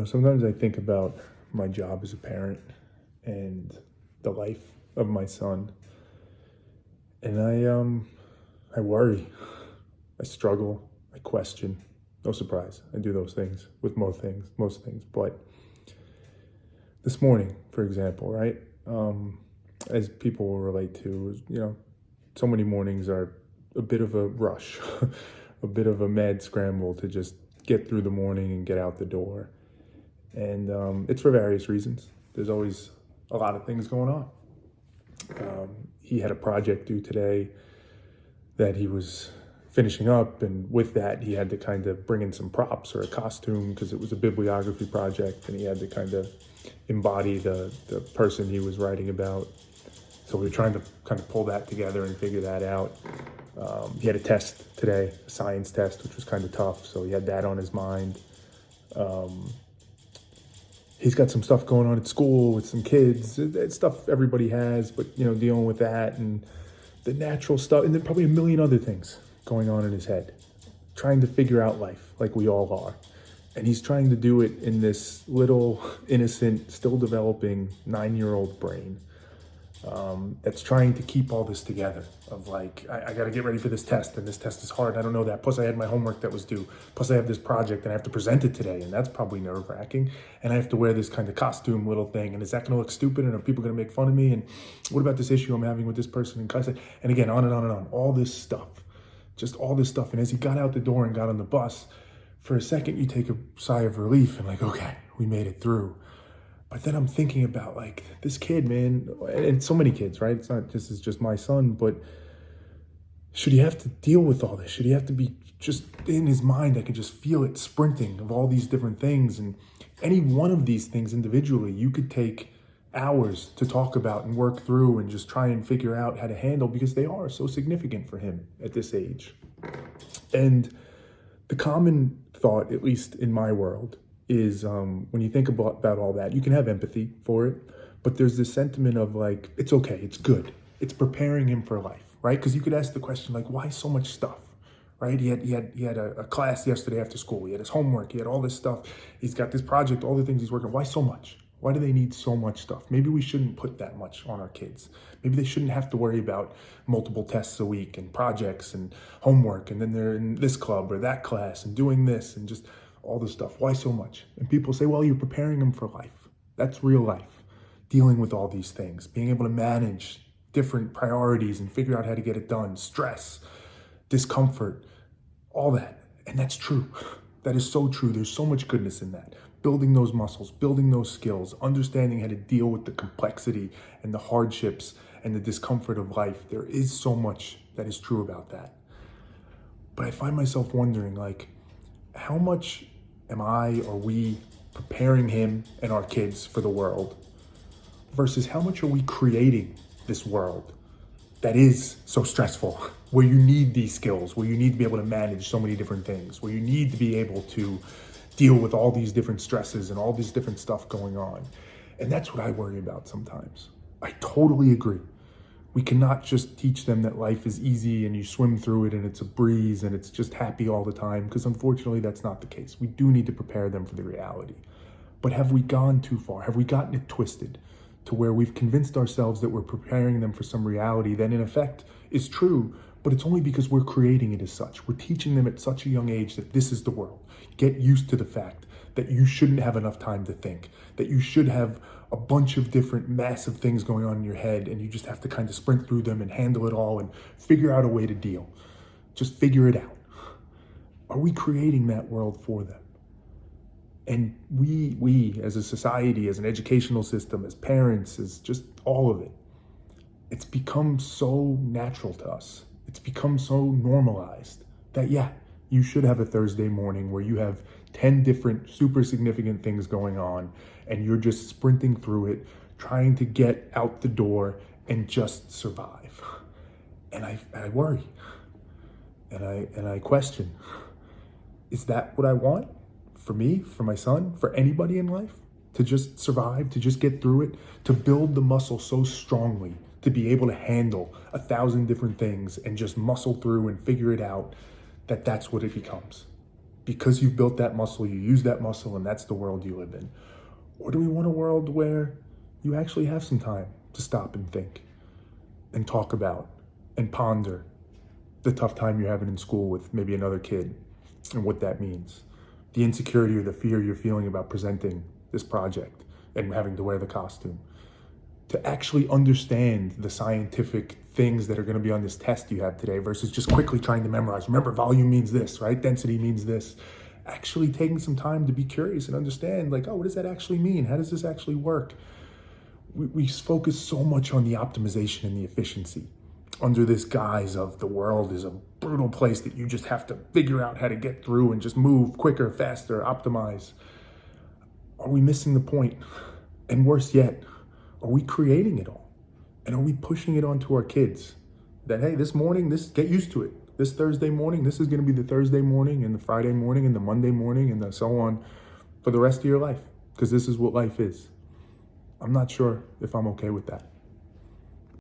Sometimes I think about my job as a parent and the life of my son, and I worry, I struggle, I question. No surprise, I do those things with most things. But this morning, for example, right, as people will relate to, so many mornings are a bit of a rush, a bit of a mad scramble to just get through the morning and get out the door. And it's for various reasons. There's always a lot of things going on. He had a project due today that he was finishing up, and with that, he had to kind of bring in some props or a costume because it was a bibliography project, and he had to kind of embody the person he was writing about. So we were trying to kind of pull that together and figure that out. He had a test today, a science test, which was kind of tough, so he had that on his mind. He's got some stuff going on at school with some kids. It's stuff everybody has, but dealing with that and the natural stuff, and then probably a million other things going on in his head, trying to figure out life like we all are. And he's trying to do it in this little, innocent, still developing 9-year-old brain that's trying to keep all this together of like, I got to get ready for this test, and this test is hard. I don't know that. Plus, I had my homework that was due. Plus, I have this project, and I have to present it today, and that's probably nerve-wracking. And I have to wear this kind of costume little thing, and is that going to look stupid, and are people going to make fun of me? And what about this issue I'm having with this person in class? And again, on and on and on. All this stuff. Just all this stuff. And as he got out the door and got on the bus, for a second, you take a sigh of relief and like, okay, we made it through. But then I'm thinking about like this kid, man, and so many kids, right? It's not just, it's just my son, but should he have to deal with all this? Should he have to be just in his mind? I can just feel it sprinting of all these different things. And any one of these things individually, you could take hours to talk about and work through and just try and figure out how to handle because they are so significant for him at this age. And the common thought, at least in my world, is when you think about all that, you can have empathy for it, but there's this sentiment of like, it's okay, it's good. It's preparing him for life, right? Because you could ask the question like, why so much stuff, right? He had a class yesterday after school. He had his homework. He had all this stuff. He's got this project, all the things he's working on. Why so much? Why do they need so much stuff? Maybe we shouldn't put that much on our kids. Maybe they shouldn't have to worry about multiple tests a week and projects and homework, and then they're in this club or that class and doing this and just all this stuff. Why so much? And people say, well, you're preparing them for life. That's real life. Dealing with all these things, being able to manage different priorities and figure out how to get it done, stress, discomfort, all that. And that's true. That is so true. There's so much goodness in that. Building those muscles, building those skills, understanding how to deal with the complexity and the hardships and the discomfort of life. There is so much that is true about that. But I find myself wondering, like, how much are we preparing him and our kids for the world versus how much are we creating this world that is so stressful, where you need these skills, where you need to be able to manage so many different things, where you need to be able to deal with all these different stresses and all this different stuff going on. And that's what I worry about sometimes. I totally agree. We cannot just teach them that life is easy and you swim through it and it's a breeze and it's just happy all the time, because unfortunately that's not the case. We do need to prepare them for the reality. But have we gone too far? Have we gotten it twisted to where we've convinced ourselves that we're preparing them for some reality that in effect is true, but it's only because we're creating it as such. We're teaching them at such a young age that this is the world. Get used to the fact that you shouldn't have enough time to think, that you should have a bunch of different massive things going on in your head, and you just have to kind of sprint through them and handle it all and figure out a way to deal. Just figure it out. Are we creating that world for them? And we as a society, as an educational system, as parents, as just all of it, it's become so natural to us. It's become so normalized that, yeah, you should have a Thursday morning where you have 10 different super significant things going on and you're just sprinting through it, trying to get out the door and just survive. And I worry and I question, is that what I want for me, for my son, for anybody in life? To just survive, to just get through it, to build the muscle so strongly to be able to handle 1,000 different things and just muscle through and figure it out, that's what it becomes. because you've built that muscle, you use that muscle, and that's the world you live in? Or do we want a world where you actually have some time to stop and think and talk about and ponder the tough time you're having in school with maybe another kid and what that means? The insecurity or the fear you're feeling about presenting this project and having to wear the costume. To actually understand the scientific things that are going to be on this test you have today versus just quickly trying to memorize. Remember, volume means this, right? Density means this. Actually taking some time to be curious and understand, like, oh, what does that actually mean? How does this actually work? We focus so much on the optimization and the efficiency under this guise of the world is a brutal place that you just have to figure out how to get through and just move quicker, faster, optimize. Are we missing the point? And worse yet, are we creating it all? And are we pushing it onto our kids? That, hey, this morning, get used to it. This Thursday morning, this is going to be the Thursday morning and the Friday morning and the Monday morning and so on for the rest of your life, because this is what life is. I'm not sure if I'm okay with that.